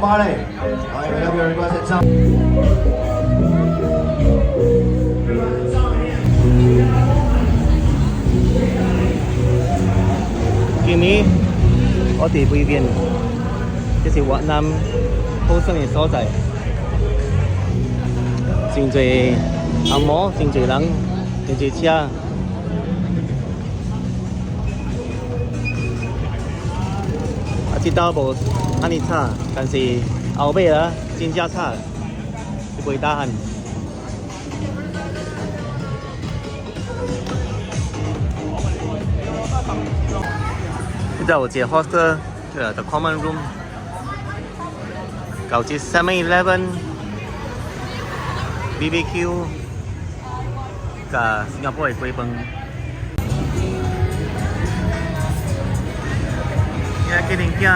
Vale, I have your requested sound. 今年我哋Bui Vien，這是越南好生嘅所在，真濟阿嬷，真濟人，真濟車。這道無安尼差，但是後尾啦真正差，就袂打閒。呢度有一個 hostel， the common room， 有一 7-Eleven、BBQ， 甲新加坡嘅粿飯。家己囝的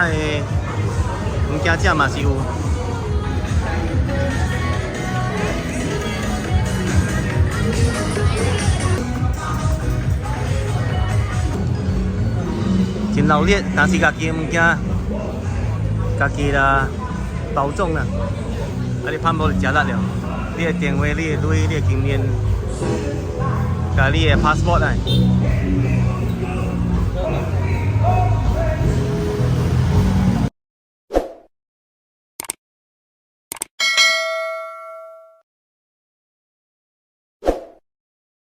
物件食嘛是有，真热烈，但是家己的物件，家己啦包装啦，你盼无就食力了。你的电话、你的钱、你的金链，甲你的 passport 啊。